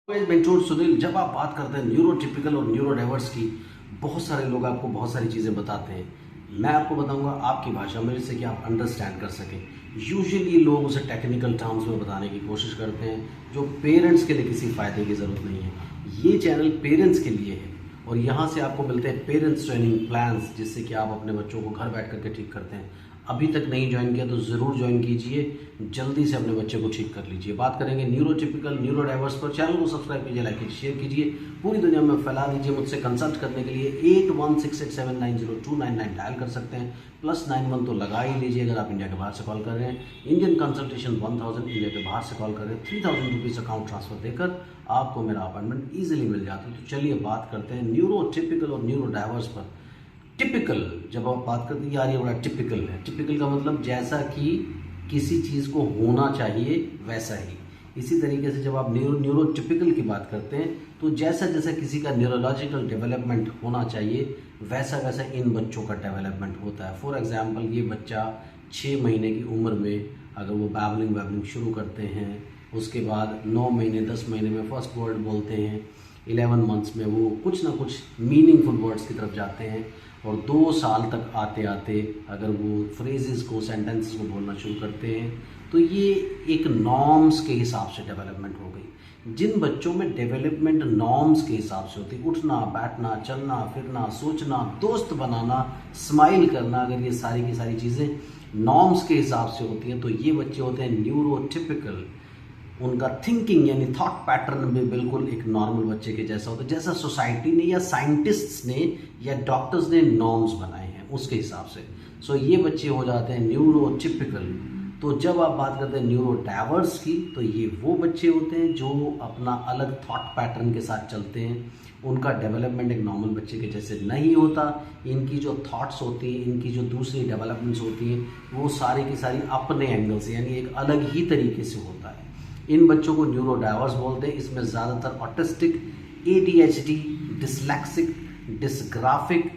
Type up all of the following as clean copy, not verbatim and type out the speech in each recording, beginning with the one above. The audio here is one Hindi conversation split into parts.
मेंटोर सुनील, जब आप बात करते हैं न्यूरोटिपिकल और न्यूरोडाइवर्स की, बहुत सारे लोग आपको बहुत सारी चीज़ें बताते हैं। मैं आपको बताऊंगा आपकी भाषा में, जिससे कि आप अंडरस्टैंड कर सकें। यूजुअली लोग उसे टेक्निकल टर्म्स में बताने की कोशिश करते हैं, जो पेरेंट्स के लिए किसी फ़ायदे की ज़रूरत नहीं है। ये चैनल पेरेंट्स के लिए है और यहाँ से आपको मिलते हैं पेरेंट्स ट्रेनिंग प्लान्स, जिससे कि आप अपने बच्चों को घर बैठ करके ठीक करते हैं। अभी तक नहीं ज्वाइन किया तो ज़रूर ज्वाइन कीजिए, जल्दी से अपने बच्चे को ठीक कर लीजिए। बात करेंगे न्यूरोटिपिकल न्यूरोडाइवर्स पर। चैनल को सब्सक्राइब कीजिए, लाइक कीजिए, शेयर कीजिए, पूरी दुनिया में फैला दीजिए। मुझसे कंसल्ट करने के लिए 8168790299 डायल कर सकते हैं। +91 तो लगा ही लीजिए अगर आप इंडिया के बाहर से कॉल कर रहे हैं। इंडियन कंसल्टेशन 1000, इंडिया के बाहर से कॉल कर रहे हैं 3000 रुपीज़ अकाउंट ट्रांसफर देकर आपको मेरा अपॉइंटमेंट ईजिली मिल जाता है। तो चलिए बात करते हैं न्यूरोटिपिकल और न्यूरोडाइवर्स पर। टिपिकल, जब आप बात करते हैं यार ये बड़ा टिपिकल है, टिपिकल का मतलब जैसा कि किसी चीज़ को होना चाहिए वैसा ही। इसी तरीके से जब आप न्यूरोटिपिकल की बात करते हैं तो जैसा जैसा किसी का न्यूरोलॉजिकल डेवलपमेंट होना चाहिए वैसा वैसा इन बच्चों का डेवलपमेंट होता है। फॉर एग्जांपल, ये बच्चा 6 महीने की उम्र में अगर वो बैबलिंग शुरू करते हैं, उसके बाद 9 महीने 10 महीने में फर्स्ट वर्ड बोलते हैं, 11 मंथ्स में वो कुछ ना कुछ मीनिंगफुल वर्ड्स की तरफ जाते हैं, और 2 साल तक आते आते अगर वो फ्रेजेस को, सेंटेंसेस को बोलना शुरू करते हैं, तो ये एक नॉर्म्स के हिसाब से डेवलपमेंट हो गई। जिन बच्चों में डेवलपमेंट नॉर्म्स के हिसाब से होती है, उठना बैठना चलना फिरना सोचना दोस्त बनाना स्माइल करना, अगर ये सारी की सारी चीज़ें नॉर्म्स के हिसाब से होती हैं तो ये बच्चे होते हैं न्यूरोटिपिकल। उनका थिंकिंग यानी थॉट पैटर्न भी बिल्कुल एक नॉर्मल बच्चे के जैसा होता है, जैसा सोसाइटी ने या साइंटिस्ट्स ने या डॉक्टर्स ने नॉर्म्स बनाए हैं उसके हिसाब से। सो ये बच्चे हो जाते हैं न्यूरोटिपिकल। तो जब आप बात करते हैं न्यूरोडाइवर्स की, तो ये वो बच्चे होते हैं जो अपना अलग थॉट पैटर्न के साथ चलते हैं। उनका डेवलपमेंट एक नॉर्मल बच्चे के जैसे नहीं होता। इनकी जो थॉट्स होती हैं, इनकी जो दूसरी डेवलपमेंट्स होती हैं, वो सारी की सारी अपने एंगल से यानी एक अलग ही तरीके से होता है। इन बच्चों को न्यूरोडाइवर्स बोलते हैं। इसमें ज़्यादातर autistic, ADHD, dyslexic, dysgraphic,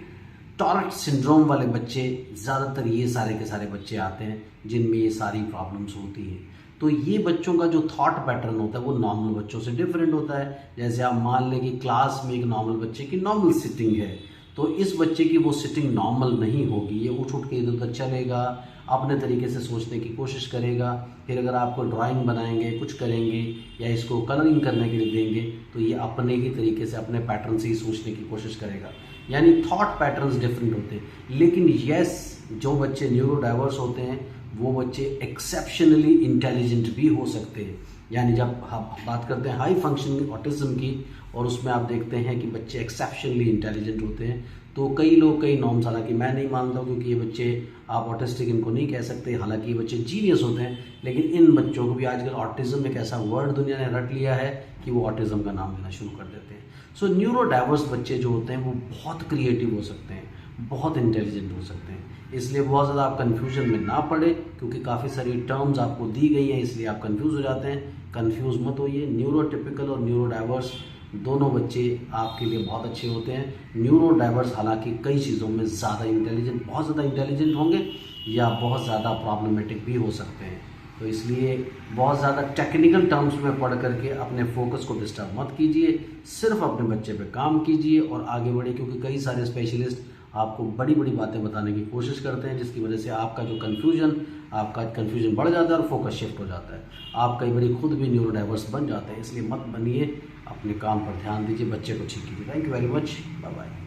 Tourette syndrome वाले बच्चे, ज़्यादातर ये सारे के सारे बच्चे आते हैं जिनमें ये सारी प्रॉब्लम्स होती हैं। तो ये बच्चों का जो थॉट पैटर्न होता है वो नॉर्मल बच्चों से डिफरेंट होता है। जैसे आप मान लें कि क्लास में एक नॉर्मल बच्चे की नॉर्मल सिटिंग है, तो इस बच्चे की वो सिटिंग नॉर्मल नहीं होगी। ये उठ उठ के इधर उधर चलेगा, अपने तरीके से सोचने की कोशिश करेगा। फिर अगर आपको ड्राइंग बनाएंगे, कुछ करेंगे या इसको कलरिंग करने के लिए देंगे, तो ये अपने ही तरीके से अपने पैटर्न से ही सोचने की कोशिश करेगा। यानी थॉट पैटर्न्स डिफरेंट होते हैं। लेकिन यस, जो बच्चे न्यूरोडाइवर्स होते हैं वो बच्चे एक्सेप्शनली इंटेलिजेंट भी हो सकते हैं। यानी जब हम बात करते हैं हाई फंक्शनिंग ऑटिज्म की, और उसमें आप देखते हैं कि बच्चे एक्सेप्शनली इंटेलिजेंट होते हैं, तो कई लोग कई नॉर्म्स, हालांकि मैं नहीं मानता हूँ क्योंकि ये बच्चे आप ऑटिस्टिक इनको नहीं कह सकते, हालांकि ये बच्चे जीनियस होते हैं, लेकिन इन बच्चों को भी आजकल ऑटिज्म एक ऐसा वर्ड दुनिया ने रट लिया है कि वो ऑटिज्म का नाम लेना शुरू कर देते हैं। सो न्यूरोडाइवर्स बच्चे जो होते हैं वो बहुत क्रिएटिव हो सकते हैं, बहुत इंटेलिजेंट हो सकते हैं। इसलिए बहुत ज़्यादा आप कन्फ्यूजन में ना पड़े, क्योंकि काफ़ी सारी टर्म्स आपको दी गई हैं, इसलिए आप कन्फ्यूज़ हो जाते हैं। कन्फ्यूज़ मत होइए। न्यूरोटिपिकल और न्यूरोडाइवर्स दोनों बच्चे आपके लिए बहुत अच्छे होते हैं। न्यूरोडाइवर्स हालांकि कई चीज़ों में ज़्यादा इंटेलिजेंट, बहुत ज़्यादा इंटेलिजेंट होंगे या बहुत ज़्यादा प्रॉब्लमेटिक भी हो सकते हैं। तो इसलिए बहुत ज़्यादा टेक्निकल टर्म्स में पढ़ करके अपने फोकस को डिस्टर्ब मत कीजिए, सिर्फ अपने बच्चे पे काम कीजिए और आगे बढ़िए। क्योंकि कई सारे स्पेशलिस्ट आपको बड़ी बड़ी बातें बताने की कोशिश करते हैं, जिसकी वजह से आपका कन्फ्यूजन बढ़ जाता है और फोकस शिफ्ट हो जाता है। आप कई बार खुद भी न्यूरोडाइवर्स बन जाते हैं, इसलिए मत बनिए। अपने काम पर ध्यान दीजिए, बच्चे को ठीक कीजिए। Thank you very much, bye bye.